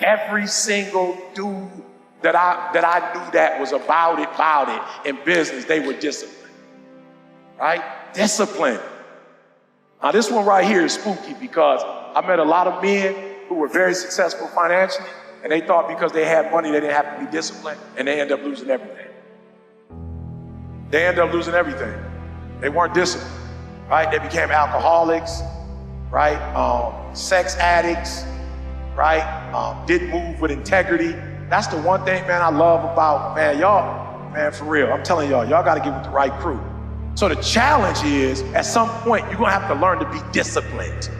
Every single dude that I knew that was about it in business, they were disciplined, right? Discipline. Now this one right here is spooky because I met a lot of men who were very successful financially, and they thought because they had money, they didn't have to be disciplined, and they end up losing everything. They end up losing everything. They weren't disciplined, right? They became alcoholics, right? Sex addicts, right? Didn't move with integrity. That's the one thing, man, I love about, man, y'all, man, for real, I'm telling y'all gotta get with the right crew. So the challenge is, at some point, you're gonna have to learn to be disciplined.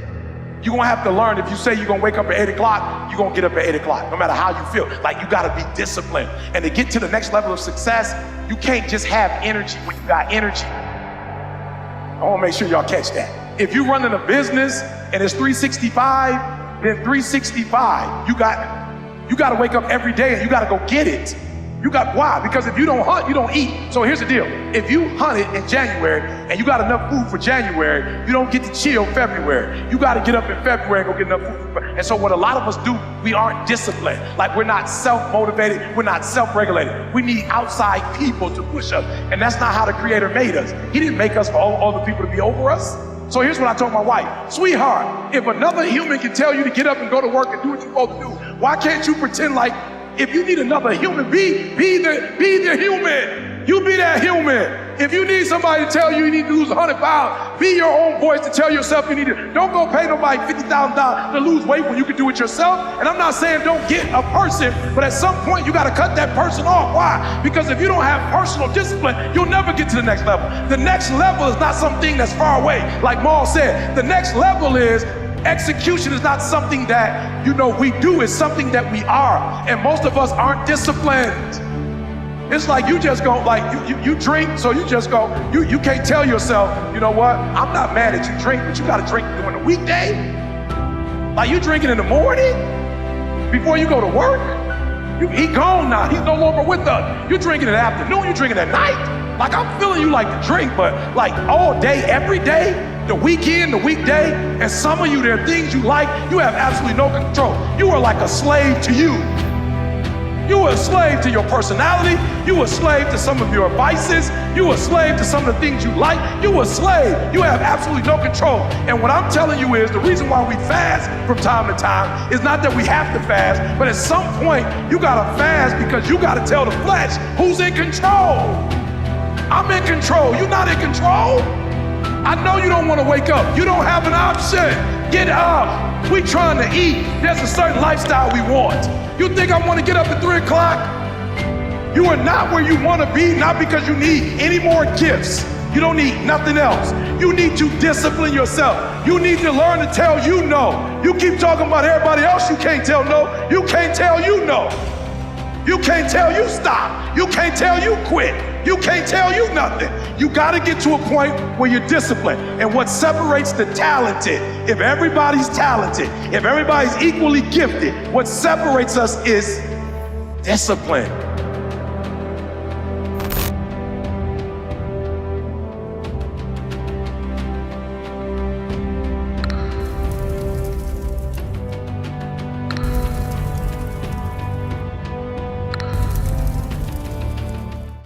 You're gonna have to learn, if you say you're gonna wake up at 8 o'clock, you're gonna get up at 8 o'clock, no matter how you feel. Like, you gotta be disciplined. And to get to the next level of success, you can't just have energy when you got energy. I wanna make sure y'all catch that. If you're running a business and it's 365, then 365, you gotta wake up every day and you gotta go get it. Why? Because if you don't hunt, you don't eat. So here's the deal. If you hunted in January and you got enough food for January, you don't get to chill February. You got to get up in February and go get enough food. And so what a lot of us do, we aren't disciplined. Like, we're not self-motivated. We're not self-regulated. We need outside people to push us. And that's not how the Creator made us. He didn't make us for all the people to be over us. So here's what I told my wife. Sweetheart, if another human can tell you to get up and go to work and do what you're supposed to do, why can't you pretend like, if you need another human, be the human. You be that human. If you need somebody to tell you you need to lose 100 pounds, be your own voice to tell yourself you need to. Don't go pay nobody $50,000 to lose weight when you can do it yourself. And I'm not saying don't get a person, but at some point you got to cut that person off. Why? Because if you don't have personal discipline, you'll never get to the next level. The next level is not something that's far away. Like Maul said, the next level is execution is not something that, we do. It's something that we are. And most of us aren't disciplined. It's like you just go, like you drink, so you just go, you can't tell yourself, you know what, I'm not mad at you drink, but you gotta drink during the weekday. Like, you drinking in the morning before you go to work. He gone now, he's no longer with us. You're drinking in the afternoon, you're drinking at night. Like, I'm feeling you like to drink, but like all day, every day, the weekend, the weekday, and some of you, there are things you like, you have absolutely no control. You are like a slave to you. You are a slave to your personality. You are a slave to some of your vices. You are a slave to some of the things you like. You are a slave. You have absolutely no control. And what I'm telling you is the reason why we fast from time to time is not that we have to fast, but at some point you gotta fast because you gotta tell the flesh who's in control. I'm in control. You're not in control. I know you don't want to wake up. You don't have an option. Get up. We trying to eat. There's a certain lifestyle we want. You think I want to get up at 3 o'clock? You are not where you want to be, not because you need any more gifts. You don't need nothing else. You need to discipline yourself. You need to learn to tell you no. You keep talking about everybody else you can't tell no. You can't tell you no. You can't tell you stop. You can't tell you quit. You can't tell you nothing. You got to get to a point where you're disciplined. And what separates the talented, if everybody's talented, if everybody's equally gifted, what separates us is discipline.